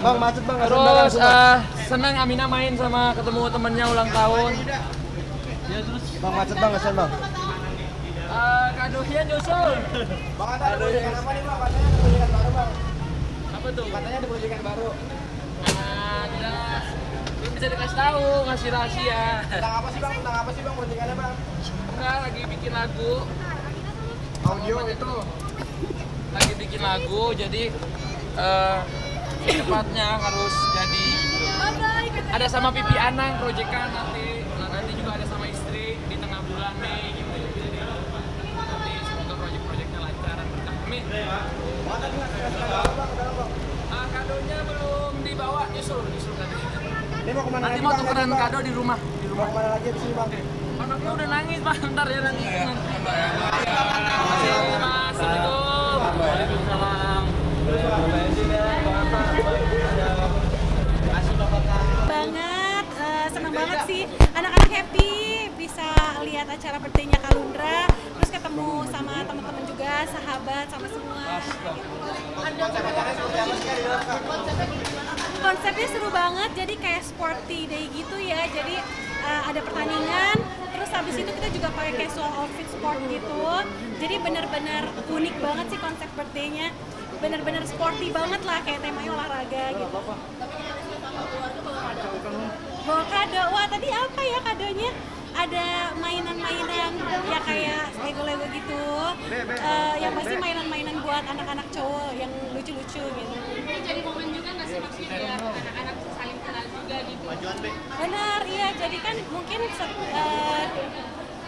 Bang, macet bang. Terus senang Amina main sama ketemu temennya ulang tahun. Bang, macet bang, kasihan bang. Kadonya nyusul. Bang, ada proyekan apa nih bang? Katanya ada proyekan baru bang. Apa tuh? Katanya ada proyekan baru. Jelas. Belum bisa dikasih tahu, ngasih rahasia. Tentang apa sih bang? Tentang apa sih bang proyekannya bang? Enggak, lagi bikin lagu. Audio itu. Lagi bikin lagu, jadi secepatnya harus jadi. Ada sama Pipi Anang, proyekan nanti. Nanti juga ada sama istri di tengah bulan Mei gitu. Jadi nanti semoga proyek-proyeknya lancar. Amin. Kadonya belum dibawa, nyusul kadonya. Ini mau kemana Nanti lagi mau bang? tukeran Bang? kado di rumah. Mau kemana lagi di sini bang? Anaknya udah nangis, Pak. Bentar ya nangis. Assalamualaikum. Waalaikumsalam. Banget, seneng banget sih. Anak-anak happy bisa lihat acara birthday-nya Kalundra, terus ketemu sama teman-teman juga, sahabat sama semua. Konsepnya seru banget, jadi kayak sporty day gitu ya. Jadi ada pertandingan, terus habis itu kita juga pakai casual outfit sport gitu. Jadi benar-benar unik banget sih konsep birthday-nya. Benar-benar sporty banget lah, kayak temanya olahraga gitu. Bawa kado, wah tadi apa ya kadonya? Ada mainan-mainan ya kayak Lego-Lego gitu. Yang pasti mainan-mainan buat anak-anak cowok yang lucu-lucu gitu. Jadi momen juga nggak sih maksudnya biar anak-anak saling kenal juga gitu. Benar, iya. Jadi kan mungkin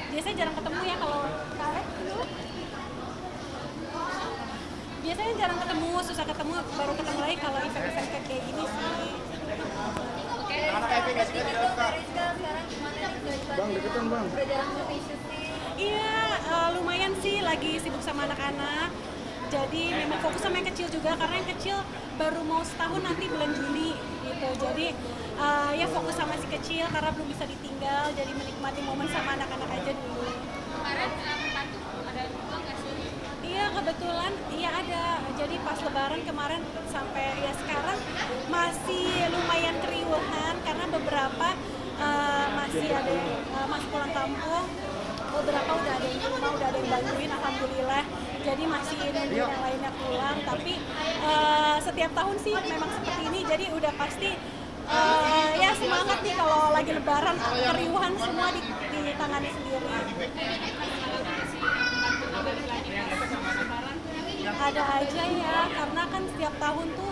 biasanya jarang ketemu ya kalau kalian dulu. Biasanya jarang ketemu, susah ketemu, baru ketemu lagi kalau event-event kayak gini sih. Anak happy nggak sih? Bang, deketan bang. Iya, lumayan sih lagi sibuk sama anak-anak. Jadi memang fokus sama yang kecil juga karena yang kecil baru mau setahun nanti bulan Juli gitu. Jadi ya fokus sama si kecil karena belum bisa ditinggal. Jadi menikmati momen sama anak-anak aja dulu. Kemarin pembantu ada juga nggak sih? Iya kebetulan, iya ada. Jadi pas Lebaran kemarin sampai ya sekarang masih lumayan keriuhan karena beberapa masih ada masih pulang kampung. Beberapa udah ada yang di rumah, udah ada yang bantuin, alhamdulillah. Jadi masih nunggu yang lainnya pulang. Tapi setiap tahun sih memang seperti ini. Jadi udah pasti ya semangat nih kalau lagi Lebaran, keriuhan semua ditangani sendiri. Ada aja ya, karena kan setiap tahun tuh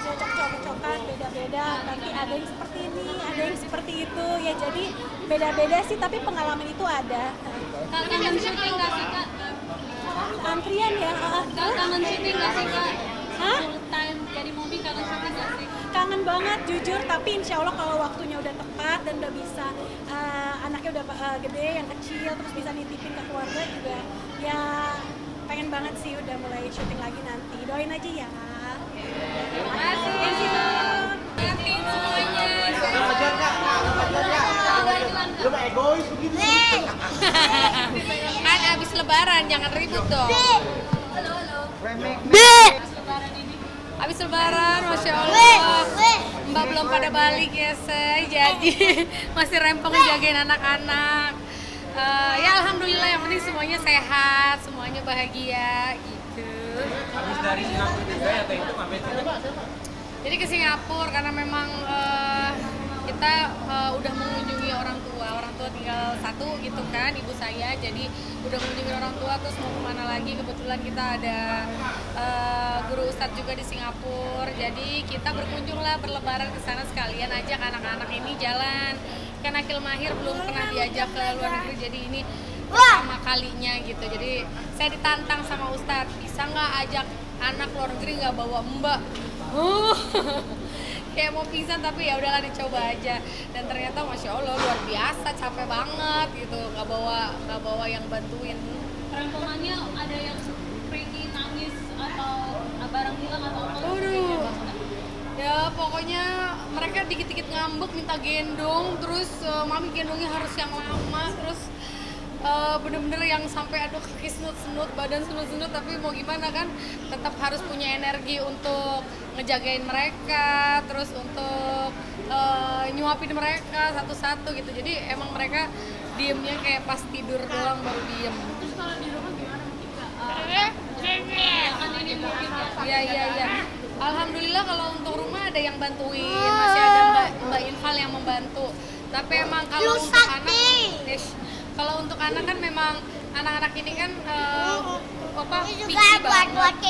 cocok-cocokan beda-beda. Nanti ada yang seperti ini, ada yang seperti itu ya. Jadi beda-beda sih, tapi pengalaman itu ada. Kangen syuting nggak sih kak? Antrian ya. Kangen syuting nggak sih kak? Hah? Full time jadi movie kangen syuting nggak sih? Kangen banget jujur, tapi insya Allah kalau waktunya udah tepat dan udah bisa anaknya udah gede, yang kecil, terus bisa nitipin ke keluarga juga ya pengen banget sih udah mulai syuting lagi nanti. Doain aja ya. Terima kasih. Nanti semuanya. Ngajar kak, ngajar kak. Lu mah egois begitu. Kan abis lebaran jangan ribut dong. Abis lebaran, masya Allah. Mbak belum pada balik ya say, jadi masih rempong jagain anak-anak. Ya alhamdulillah yang penting semuanya sehat, semuanya bahagia gitu. Habis dari Singapura juga ya teh itu ngapain sih? Jadi ke Singapura karena memang kita udah mengunjungi orang tua tinggal satu gitu kan, ibu saya. Jadi udah mengunjungi orang tua, terus mau kemana lagi, kebetulan kita ada guru ustadz juga di Singapura. Jadi kita berkunjung lah, berlebaran ke sana sekalian ajak anak-anak ini jalan. Kan Akil Mahir belum pernah diajak ke luar negeri, jadi ini pertama kalinya gitu. Jadi saya ditantang sama ustadz, bisa nggak ajak anak luar negeri nggak bawa mbak? Kayak mau pingsan, tapi ya udahlah dicoba aja. Dan ternyata masya Allah luar biasa, capek banget gitu, nggak bawa yang bantuin. Perempuannya ada yang pergi nangis atau barang hilang atau apa? Ya pokoknya mereka dikit-dikit ngambek minta gendong, terus mami gendongnya harus yang lama, terus bener-bener yang sampai aduh kaki senut-senut, badan senut-senut, tapi mau gimana kan tetap harus punya energi untuk ngejagain mereka, terus untuk nyuapin mereka satu-satu gitu. Jadi emang mereka diemnya kayak pas tidur doang baru diem. Terus kalau di rumah gimana mungkin Kak? Iya. Alhamdulillah kalau untuk rumah ada yang bantuin, masih ada Mbak Infal yang membantu. Tapi emang kalau untuk anak, kalau untuk anak kan memang anak-anak ini kan picky banget.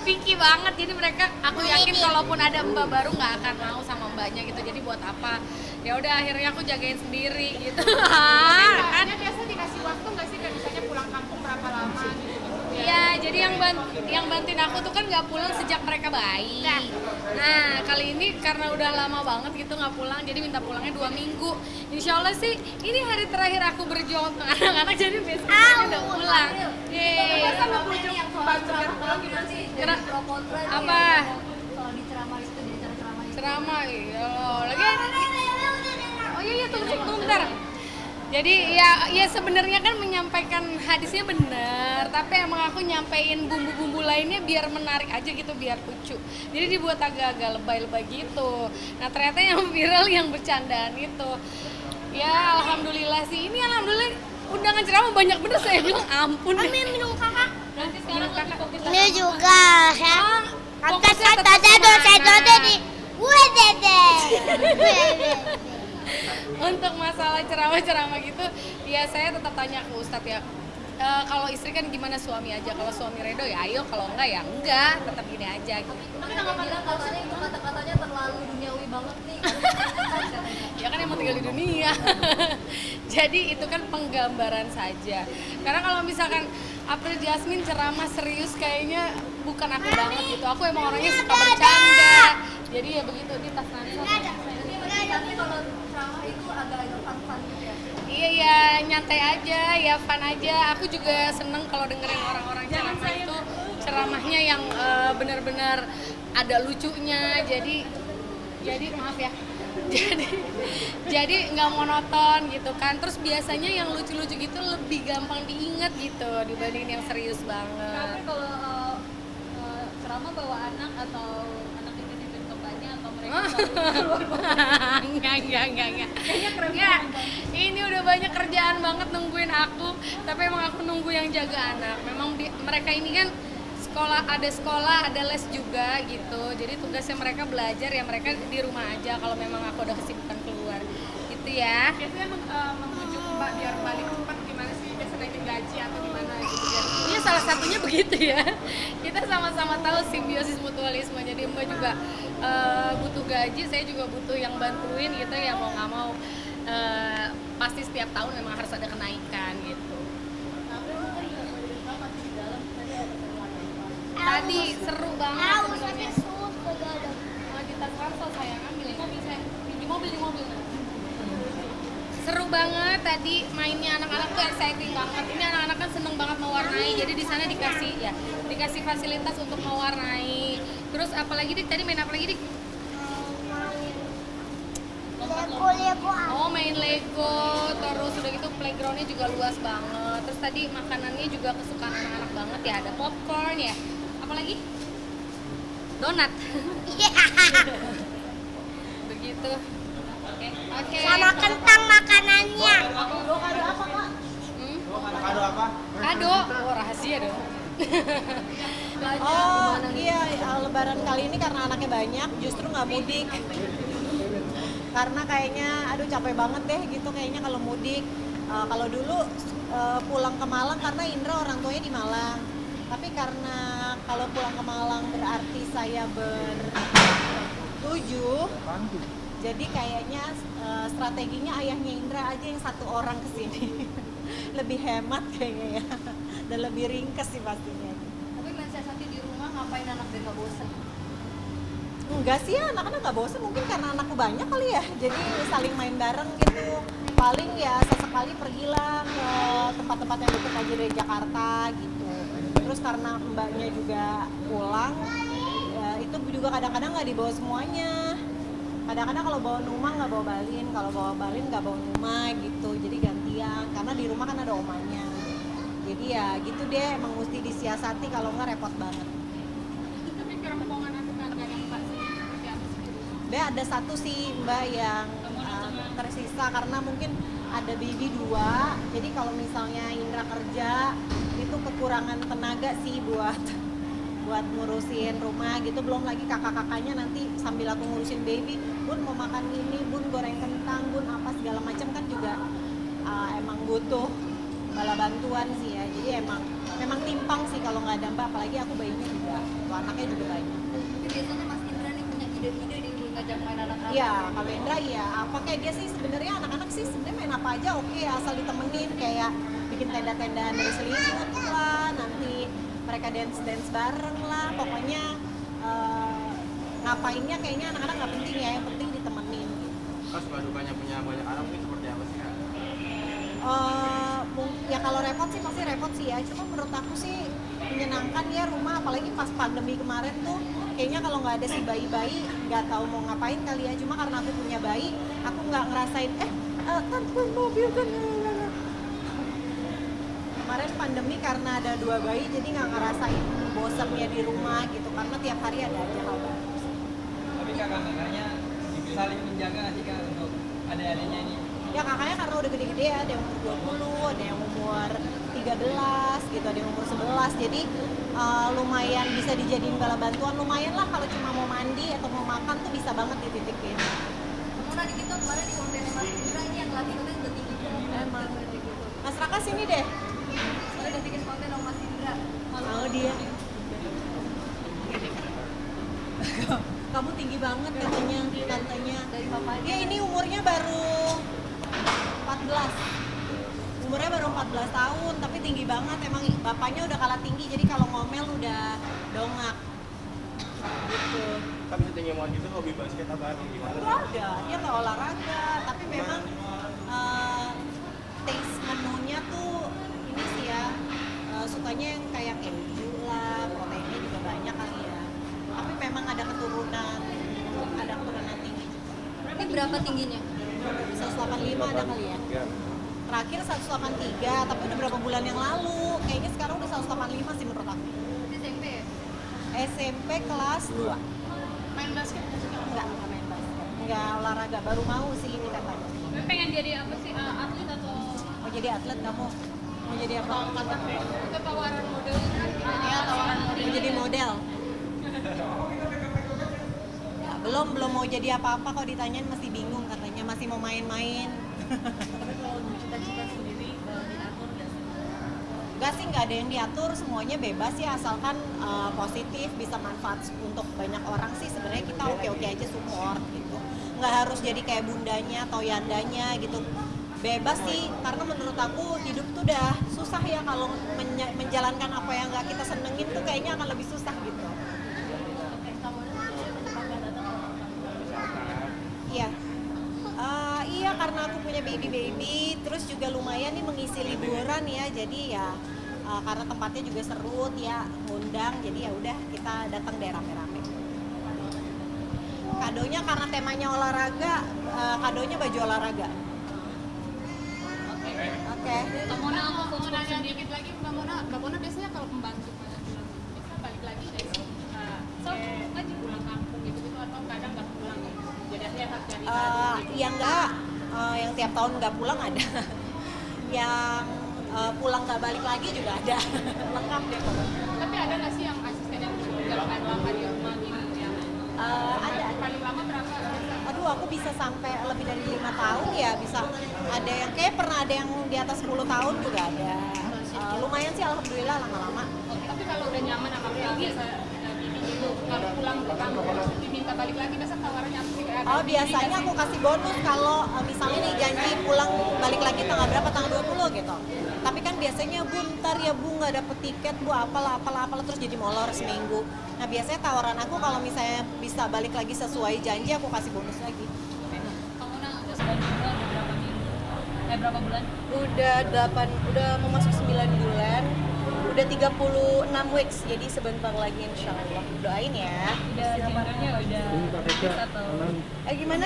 Picky banget, jadi mereka aku yakin kalaupun ada mbak baru nggak akan mau sama mbaknya gitu. Jadi buat apa? Ya udah akhirnya aku jagain sendiri gitu. Kan biasa dikasih waktu nggak sih Kak, misalnya pulang kampung berapa lama gitu? Iya, jadi yang bantuin aku tuh kan nggak pulang sejak mereka bayi. Nah, kali ini karena udah lama banget gitu nggak pulang, jadi minta pulangnya 2 minggu. Insya Allah sih, ini hari terakhir aku berjuang untuk anak-anak, jadi besoknya udah pulang. Yeay. Sama bujuk bantu biar pulang gimana sih? Apa? Kalau di ceramah itu, di acara ceramah itu. Ceramah, iya loh. Lagi. Oh iya, tunggu bentar. Jadi ya sebenarnya kan menyampaikan hadisnya benar, tapi emang aku nyampein bumbu-bumbu lainnya biar menarik aja gitu, biar lucu. Jadi dibuat agak-agak lebay-lebay gitu. Nah ternyata yang viral yang bercandaan itu. Ya alhamdulillah sih, ini alhamdulillah undangan ceramah banyak bener, saya bilang ampun. Minum kakak. Nanti sekarang kakak fokus Ini juga ya. fokusnya tetap Saya sama anak. di gue dede. Untuk masalah ceramah-ceramah gitu, ya saya tetap tanya ke Ustadz ya. Kalau istri kan gimana suami aja, kalau suami redo ya ayo, kalau enggak ya enggak, tetap gini aja gitu. Tapi nggak bilang katanya itu kata-katanya terlalu duniawi banget nih. Ya kan emang tinggal di dunia. Jadi itu kan penggambaran saja. Karena kalau misalkan April Jasmine ceramah serius kayaknya bukan aku banget gitu. Aku emang orangnya suka bercanda. Jadi ya begitu di tas Nansa. Tapi kalau ceramah itu agak-agak fun-fun gitu ya. Iya ya, nyantai aja, ya fun aja. Aku juga seneng kalau dengerin orang-orang ceramah itu ceramahnya yang benar-benar ada lucunya. Jadi maaf ya. Jadi nggak monoton gitu kan. Terus biasanya yang lucu-lucu gitu lebih gampang diingat gitu dibanding yang serius banget. Tapi kalau ceramah bawa anak atau anak ini dibentuk banyak atau mereka Enggak. Ya, ini udah banyak kerjaan banget nungguin aku, tapi emang aku nunggu yang jaga anak. Memang mereka ini kan sekolah, ada les juga gitu. Jadi tugasnya mereka belajar ya mereka di rumah aja kalau memang aku ada kesibukan keluar. Gitu ya. biasanya membujuk Mbak biar balik cepat gimana sih? Biasa naikin gaji atau gimana gitu biar Iya salah satunya begitu ya. Kita sama-sama tahu simbiosis mutualisme. Jadi Mbak juga butuh gaji, saya juga butuh yang bantuin gitu ya, mau nggak mau pasti setiap tahun memang harus ada kenaikan gitu. Tadi seru banget sebenarnya. Di tas ransel sayang, ambil di mobil saya. Di mobil. Seru banget tadi mainnya, anak-anak tuh exciting banget. Ini anak-anak kan seneng banget mewarnai, jadi di sana dikasih fasilitas untuk mewarnai. Terus apalagi tadi main apa lagi Oh main Lego, terus udah gitu playgroundnya juga luas banget. Terus tadi makanannya juga kesukaan anak-anak banget ya, ada popcorn ya. Apalagi? Donat. Begitu. Oke. Sama kentang makanannya. kado apa Kak? Kado apa? Kado. Oh rahasia dong. Oh iya, lebaran kali ini karena anaknya banyak justru nggak mudik. Karena kayaknya aduh capek banget deh gitu kayaknya kalau mudik. Kalau dulu pulang ke Malang karena Indra orang tuanya di Malang. Tapi karena kalau pulang ke Malang berarti saya bertujuh. Jadi kayaknya strateginya ayahnya Indra aja yang 1 orang kesini. Lebih hemat kayaknya ya. Dan lebih ringkes sih pastinya. Tapi mensiasati di rumah ngapain anak biar nggak bosan? Enggak sih ya, anak-anak nggak bosan, mungkin karena anakku banyak kali ya, jadi saling main bareng gitu. Paling ya sesekali pergilah ke tempat-tempat yang dekat aja dari Jakarta gitu. Terus karena mbaknya juga pulang, ya itu juga kadang-kadang nggak dibawa semuanya. Kadang-kadang kalau bawa Numa nggak bawa Balin, kalau bawa Balin nggak bawa Numa gitu. Jadi gantian, karena di rumah kan ada omanya. Jadi ya gitu deh, emang mesti disiasati, kalau nggak repot banget. Tapi kerongkongan atau nggak yang Mbak sih seperti apa sih? Mbak ada satu sih Mbak yang tersisa karena mungkin ada baby 2. Jadi kalau misalnya Indra kerja itu kekurangan tenaga sih buat ngurusin rumah gitu. Belum lagi kakak-kakaknya nanti sambil aku ngurusin baby, Bun mau makan ini, Bun goreng kentang, Bun apa segala macam kan juga emang butuh bala bantuan sih ya. Jadi memang timpang sih kalau nggak ada Mbak, apalagi aku bayinya juga, tuh anaknya juga banyak. Biasanya Mas Indra nih punya ide-ide di ngajak main anak-anak. Iya, kalau Indra iya. Apa kayak dia sih sebenarnya anak-anak sih sebenarnya main apa aja oke, asal ditemenin kayak bikin tenda-tenda dari selimut lah, nanti mereka dance bareng lah. Pokoknya ngapainnya kayaknya anak-anak nggak penting ya, yang penting ditemenin. Kak, suka dukanya punya banyak anak mungkin seperti apa sih Kak? Ya kalau repot sih pasti repot sih ya. Cuma menurut aku sih menyenangkan ya rumah, apalagi pas pandemi kemarin tuh. Kayaknya kalau nggak ada si bayi-bayi nggak tahu mau ngapain kali ya. Cuma karena aku punya bayi, aku nggak ngerasain tanpa mobil kan. Kemarin pandemi karena ada 2 bayi, jadi nggak ngerasain bosannya di rumah gitu. Karena tiap hari ada aja hal baru. Tapi kakak-kakaknya saling menjaga sih Kak untuk adik-adiknya ini. Ya kakaknya karena udah gede-gede ya, ada yang umur 20, ada yang umur 13 gitu, ada yang umur 11. Jadi lumayan bisa dijadiin bala bantuan, lumayan lah kalau cuma mau mandi atau mau makan tuh bisa banget dititipin. Kamu nadi gitu kemarin di konten Mas Indra ini yang latih konten udah tinggi banget. Emang. Mas Raka sini deh. Soalnya udah bikin konten sama Mas Indra. Mau dia. Kamu tinggi banget katanya, tantenya. Dari bapaknya. Dia ini umurnya baru 14. Umurnya baru 14 tahun, tapi tinggi banget. Emang bapaknya udah kalah tinggi, jadi kalau ngomel udah dongak. Gitu. Tapi setinggi mau gitu hobi basket apa gimana? Nggak ada, dia nggak olahraga. Tapi memang taste menunya tuh ini sih ya, sukanya yang kayak keju lah, proteinnya juga banyak kali ya. Tapi memang ada keturunan tinggi juga. Berarti berapa tingginya? 185 ada kali ya. Terakhir 183, tapi udah berapa bulan yang lalu. Kayaknya sekarang udah 185 sih menurut aku. Di SMP ya? SMP kelas 2. Main basket nggak sih? Enggak main basket. Enggak olahraga, baru mau sih ini katanya. Tapi pengen jadi apa sih? Atlet atau Mau jadi atlet kamu? Mau jadi apa? itu tawaran model kan? Iya, tawaran model. Mau jadi model? Ya, belum mau jadi apa-apa, kok ditanyain masih bingung katanya, masih mau main-main. Tapi kalau cita-cita sendiri diatur nggak sih? Enggak sih, nggak ada yang diatur, semuanya bebas ya, asalkan positif, bisa manfaat untuk banyak orang sih sebenarnya kita oke-oke aja support gitu. Nggak harus jadi kayak bundanya atau yandanya gitu. Bebas sih, karena menurut aku hidup tuh udah susah ya kalau menjalankan apa yang nggak kita senengin tuh kayaknya akan lebih susah gitu. Oke, kamu bangga datang orang Iya. Iya, karena aku punya baby, terus juga lumayan nih mengisi liburan ya, jadi ya karena tempatnya juga seru ya, ngundang, jadi ya udah kita datang deh rame-rame. Kadonya karena temanya olahraga, kadonya baju olahraga. Oke. Mbak Mona, aku Mau mau nanya sendiri. dikit lagi, Mbak Mona biasanya kalau pembantu pada bulan bisa balik lagi nggak sih? Kayak pulang kampung gitu atau kadang nggak pulang gitu. Jadi akhirnya harus cari Yang enggak, yang tiap tahun nggak pulang ada. Yang pulang nggak balik lagi juga ada. Lengkap deh pokoknya. Tapi ada nggak sih yang asisten yang tinggal main lama di rumah gitu yang Ada. paling lama berapa? Aduh, aku bisa sampai lebih dari 5 tahun ya, bisa. Ada yang kayak pernah ada yang di atas 10 tahun juga ada. Lumayan sih alhamdulillah lama-lama. Tapi kalau udah nyaman sama keluarga gitu, kalau pulang ke kampung diminta balik lagi, biasa tawarannya apa sih? Kayak ada Biasanya aku kasih bonus kalau misalnya nih janji pulang balik lagi tanggal berapa, tanggal 20 gitu. Tapi kan biasanya Bu, ntar ya Bu nggak dapet tiket Bu, apalah terus jadi molor seminggu. Nah biasanya tawaran aku kalau misalnya bisa balik lagi sesuai janji, aku kasih bonus lagi. Kamu udah sebulan udah berapa minggu? Berapa bulan? Udah mau masuk 9 bulan. Udah 36 weeks, jadi sebentar lagi insya Allah. Doain ya. Udah gendernya udah atau Gimana?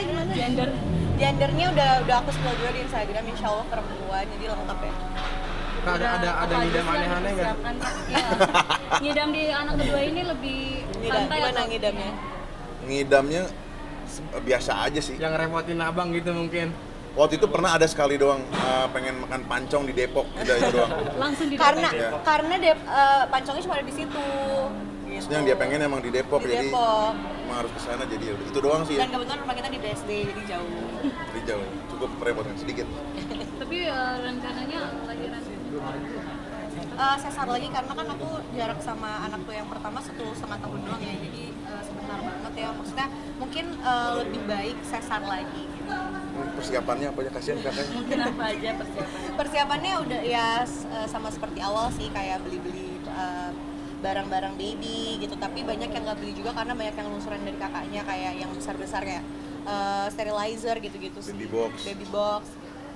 Gendernya udah aku spill juga di Instagram, insya Allah perempuan, jadi lengkap ya. Kak, ada ngidam aneh-aneh nggak? Iya. Ngidam di anak kedua ini lebih santai Gimana atau ngidamnya? Ngidamnya biasa aja sih. Yang repotin abang gitu mungkin. Waktu itu pernah ada sekali doang pengen makan pancong di Depok, udah itu doang. langsung di Karena Iya. pancongnya cuma ada di situ. Maksudnya yang dia pengen emang di Depok, Di jadi Depok. emang harus kesana jadi yaudah. Itu doang sih ya. Dan kebetulan rumah kita di BSD, jadi jauh. Jadi jauh, cukup merepotkan sedikit. tapi rencananya lahiran Sesar lagi karena kan aku jarak sama anakku yang pertama 1,5 tahun doang ya, jadi sebentar banget ya. Maksudnya mungkin lebih baik sesar lagi. Persiapannya apa ya, kasihan kakaknya. mungkin apa aja persiapannya? Persiapannya udah ya sama seperti awal sih, kayak beli-beli barang-barang baby gitu, tapi banyak yang nggak beli juga karena banyak yang lungsuran dari kakaknya, kayak yang besar-besar kayak sterilizer gitu-gitu sih. Baby box.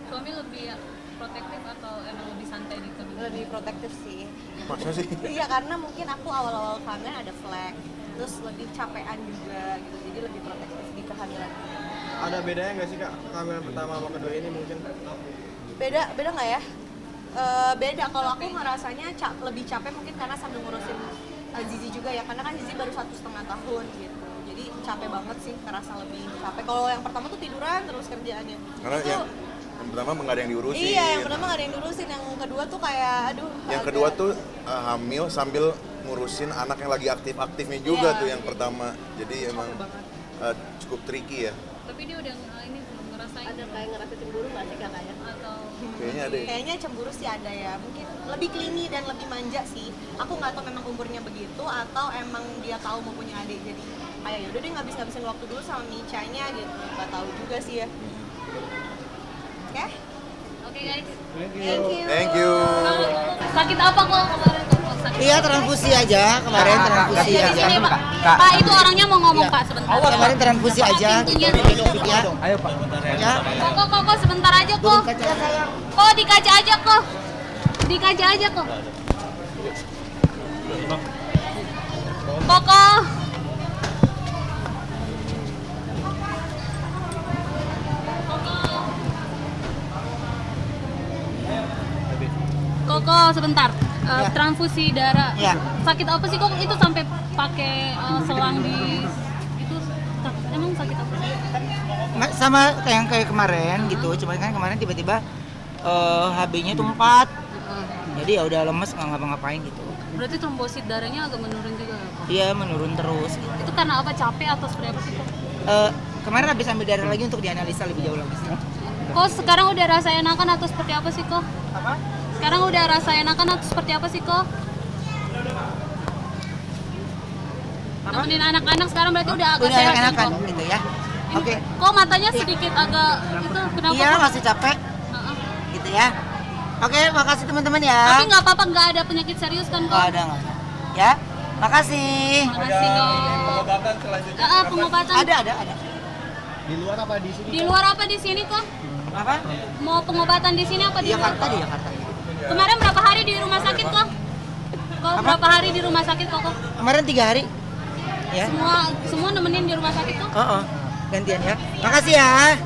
Suami lebih protektif atau emang lebih santai di kebun? Lebih protektif sih. Masa sih? Iya, karena mungkin aku awal-awal kehamilan ada flek, terus lebih capean juga gitu, jadi lebih protektif di kehamilan. Ada bedanya nggak sih Kak, kehamilan pertama sama kedua ini mungkin? Beda nggak ya? Beda, kalau aku ngerasanya lebih capek mungkin karena sambil ngurusin Zizi juga ya, karena kan Zizi baru 1,5 tahun gitu, jadi capek banget sih, ngerasa lebih capek. Kalau yang pertama tuh tiduran terus kerjaannya. Karena Itu, yang pertama nggak ada yang diurusin. iya, yang pertama nggak ada yang diurusin, yang kedua tuh kayak aduh. Yang kedua tuh hamil sambil ngurusin anak yang lagi aktif-aktifnya juga Iya, tuh yang gitu. pertama. Jadi emang cukup tricky ya. Tapi dia udah ini belum ngerasain Ada kayak ngerasa cemburu nggak sih kakaknya? atau Kayaknya ada ya. Kayaknya cemburu sih ada ya, mungkin lebih clingy dan lebih manja sih. Aku nggak tahu memang umurnya begitu atau emang dia tahu mau punya adik, jadi kayak yaudah deh ngabis-ngabisin waktu dulu sama Micha-nya gitu. Nggak tahu juga sih ya. Oke? oke guys. Thank you. Sakit apa kok kemarin kok? Sakit Iya, transfusi aja kemarin, transfusi di aja. sini Pak. Pak itu orangnya mau ngomong Pak sebentar. Kemarin transfusi aja gitu. Ya. Ayo Pak. Ya. Kok sebentar aja kok. Kok dikaca aja kok. Dikaca aja kok. Koko. Koko sebentar. Transfusi darah. Ya. Sakit apa sih kok itu sampai pakai selang di itu emang sakit apa sih? Sama kayak kemarin gitu, cuman kan kemarin tiba-tiba HB-nya tuh 4. Jadi ya udah lemes nggak ngapa-ngapain gitu. Berarti trombosit darahnya agak menurun juga ya, Kok? Iya, menurun terus gitu. Itu karena apa? Capek atau seperti apa sih kok? Kemarin habis ambil darah lagi untuk dianalisa lebih jauh lagi sih. Kok sekarang udah rasa enakan atau seperti apa sih kok? Apa? Sekarang udah rasa enakan atau seperti apa sih kok? Nemenin anak-anak sekarang berarti udah agak Udah sehat kan, enakan kok? gitu ya. Ini Oke. Kok matanya sedikit agak itu kenapa? Iya, kok? masih capek Heeh. gitu ya. Oke, makasih teman-teman ya. Tapi nggak apa-apa, nggak ada penyakit serius kan kok? Nggak ada. Ya, makasih. Makasih dong. Pengobatan selanjutnya. Pengobatan. Ada. Di luar apa di sini? Di luar apa di sini kok? Apa? Mau pengobatan di sini apa di luar? Jakarta, di Jakarta. Kemarin berapa hari di rumah sakit kok? Kok Apa? berapa hari di rumah sakit kok? Kemarin 3 hari. Ya. Semua nemenin di rumah sakit kok? Gantian ya. Makasih ya.